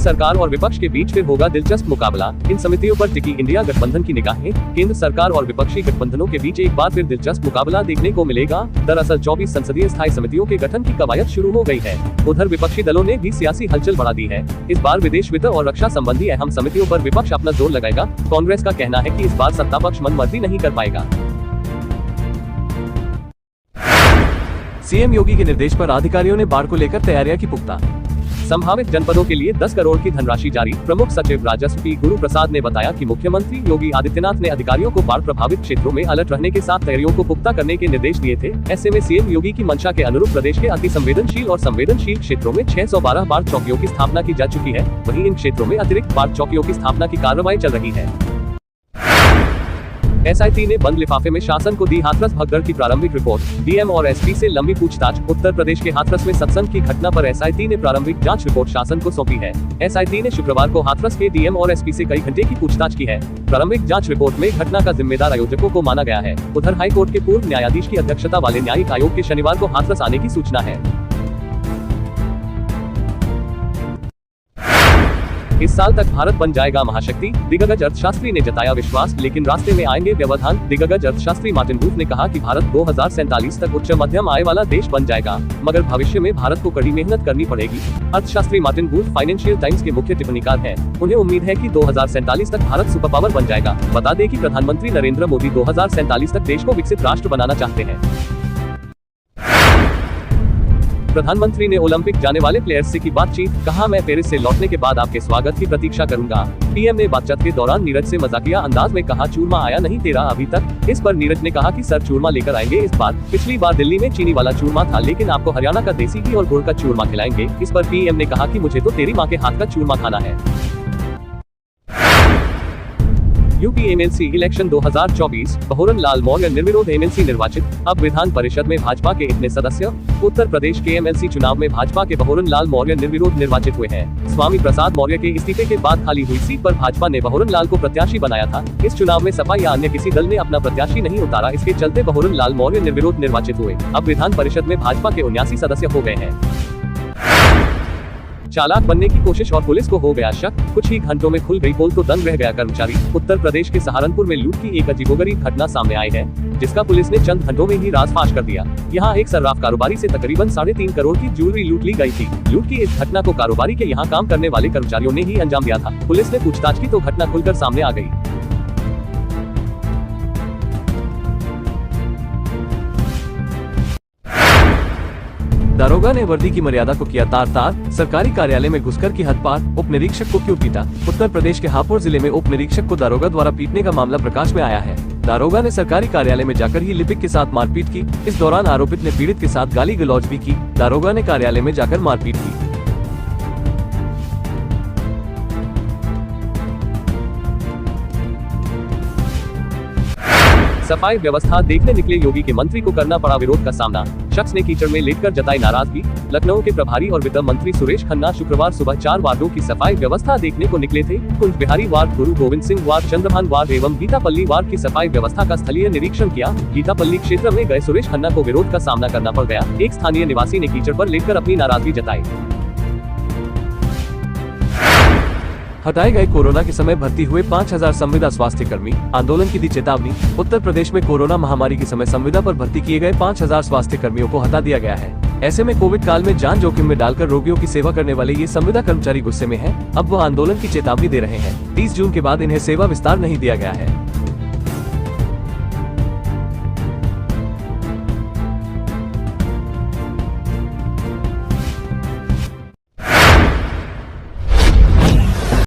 सरकार और विपक्ष के बीच फिर होगा दिलचस्प मुकाबला। इन समितियों पर टिकी इंडिया गठबंधन की निगाहें। केंद्र सरकार और विपक्षी गठबंधनों के बीच एक बार फिर दिलचस्प मुकाबला देखने को मिलेगा। दरअसल 24 संसदीय स्थायी समितियों के गठन की कवायद शुरू हो गई है। उधर विपक्षी दलों ने भी सियासी हलचल बढ़ा दी है। इस बार विदेश, वित्त और रक्षा संबंधी अहम समितियों पर विपक्ष अपना जोर लगाएगा। कांग्रेस का कहना है कि इस बार सत्ता पक्ष मनमर्जी नहीं कर पाएगा। सीएम योगी के निर्देश पर अधिकारियों ने बाढ़ को लेकर तैयारियां की पुख्ता। संभावित जनपदों के लिए 10 करोड़ की धनराशि जारी। प्रमुख सचिव राजस्व पी गुरु प्रसाद ने बताया कि मुख्यमंत्री योगी आदित्यनाथ ने अधिकारियों को बाढ़ प्रभावित क्षेत्रों में अलर्ट रहने के साथ तैयारियों को पुख्ता करने के निर्देश दिए थे। ऐसे में सीएम योगी की मंशा के अनुरूप प्रदेश के अति संवेदनशील और संवेदनशील क्षेत्रों में 612 बाढ़ चौकियों की स्थापना की जा चुकी है। वहीं इन क्षेत्रों में अतिरिक्त बाढ़ चौकियों की स्थापना की कार्रवाई चल रही है। एसआईटी ने बंद लिफाफे में शासन को दी हाथरस भगदड़ की प्रारंभिक रिपोर्ट। डीएम और एसपी से लंबी पूछताछ। उत्तर प्रदेश के हाथरस में सत्संग की घटना पर एसआईटी ने प्रारंभिक जांच रिपोर्ट शासन को सौंपी है। एसआईटी ने शुक्रवार को हाथरस के डीएम और एसपी से कई घंटे की पूछताछ की है। प्रारंभिक जांच रिपोर्ट में घटना का जिम्मेदार आयोजकों को माना गया है। उधर हाईकोर्ट के पूर्व न्यायाधीश की अध्यक्षता वाले न्यायिक आयोग के शनिवार को हाथरस आने की सूचना है। इस साल तक भारत बन जाएगा महाशक्ति, दिग्गज अर्थशास्त्री ने जताया विश्वास, लेकिन रास्ते में आएंगे व्यवधान। दिग्गज अर्थशास्त्री मार्टिन बूथ ने कहा कि भारत 2047 तक उच्च मध्यम आय वाला देश बन जाएगा, मगर भविष्य में भारत को कड़ी मेहनत करनी पड़ेगी। अर्थशास्त्री मार्टिन बूथ फाइनेंशियल टाइम्स के मुख्य टिप्पणीकार हैं। उन्हें उम्मीद है कि 2047 तक भारत सुपर पावर बन जाएगा। बता दें कि प्रधानमंत्री नरेंद्र मोदी 2047 तक देश को विकसित राष्ट्र बनाना चाहते हैं। प्रधानमंत्री ने ओलंपिक जाने वाले प्लेयर्स से की बातचीत। कहा, मैं पेरिस से लौटने के बाद आपके स्वागत की प्रतीक्षा करूंगा। पीएम ने बातचीत के दौरान नीरज से मजाकिया अंदाज में कहा, चूरमा आया नहीं तेरा अभी तक। इस पर नीरज ने कहा कि सर चूरमा लेकर आएंगे इस बार। पिछली बार दिल्ली में चीनी वाला चूरमा था, लेकिन आपको हरियाणा का देसी घी और गुड़ का चूरमा खिलाएंगे। इस पर पीएम ने कहा कि मुझे तो तेरी माँ के हाथ का चूरमा खाना है। यूपी एमएलसी इलेक्शन 2024, बहुरन लाल मौर्य निर्विरोध एमएलसी निर्वाचित। अब विधान परिषद में भाजपा के इतने सदस्य। उत्तर प्रदेश के एमएलसी चुनाव में भाजपा के बहुरन लाल मौर्य निर्विरोध निर्वाचित हुए हैं। स्वामी प्रसाद मौर्य के इस्तीफे के बाद खाली हुई सीट पर भाजपा ने बहुरन लाल को प्रत्याशी बनाया था। इस चुनाव में सपा या अन्य किसी दल ने अपना प्रत्याशी नहीं उतारा। इसके चलते बहुरन लाल मौर्य निर्विरोध निर्वाचित हुए। अब विधान परिषद में भाजपा के 79 सदस्य हो गए हैं। चालाक बनने की कोशिश और पुलिस को हो गया शक। कुछ ही घंटों में खुल गई पोल तो दंग रह गया कर्मचारी। उत्तर प्रदेश के सहारनपुर में लूट की एक अजीबोगरीब घटना सामने आई है, जिसका पुलिस ने चंद घंटों में ही राज़ कर दिया। यहाँ एक सर्राफ कारोबारी से तकरीबन 3.5 करोड़ की ज्वेलरी लूट ली गई थी। लूट की इस घटना को कारोबारी के यहाँ काम करने वाले कर्मचारियों ने ही अंजाम दिया था। पुलिस ने पूछताछ की तो घटना खुलकर सामने आ गई। दारोगा ने वर्दी की मर्यादा को किया तार-तार। सरकारी कार्यालय में घुसकर की हद पार। उप निरीक्षक को क्यों पीटा? उत्तर प्रदेश के हापुड़ जिले में उप निरीक्षक को दारोगा द्वारा पीटने का मामला प्रकाश में आया है। दारोगा ने सरकारी कार्यालय में जाकर ही लिपिक के साथ मारपीट की। इस दौरान आरोपित ने पीड़ित के साथ गाली गलौज भी की। दारोगा ने कार्यालय में जाकर मारपीट की। सफाई व्यवस्था देखने निकले योगी के मंत्री को करना पड़ा विरोध का सामना। शख्स ने कीचड़ में लेटकर जताई नाराजगी। लखनऊ के प्रभारी और वित्त मंत्री सुरेश खन्ना शुक्रवार सुबह 4 वार्डों की सफाई व्यवस्था देखने को निकले थे। कुंज बिहारी वार्ड, गुरु गोविंद सिंह वार्ड, चंद्रभान वार्ड एवं गीतापल्ली वार्ड की सफाई व्यवस्था का स्थलीय निरीक्षण किया। गीतापल्ली क्षेत्र में गए सुरेश खन्ना को विरोध का सामना करना पड़ गया। एक स्थानीय निवासी ने कीचड़ पर लेटकर अपनी नाराजगी जताई। हटाए गए कोरोना के समय भर्ती हुए 5000 संविदा स्वास्थ्य कर्मी। आंदोलन की दी चेतावनी। उत्तर प्रदेश में कोरोना महामारी के समय संविदा पर भर्ती किए गए 5000 स्वास्थ्य कर्मियों को हटा दिया गया है। ऐसे में कोविड काल में जान जोखिम में डालकर रोगियों की सेवा करने वाले ये संविदा कर्मचारी गुस्से में हैं। अब वह आंदोलन की चेतावनी दे रहे हैं। 30 जून के बाद इन्हें सेवा विस्तार नहीं दिया गया है।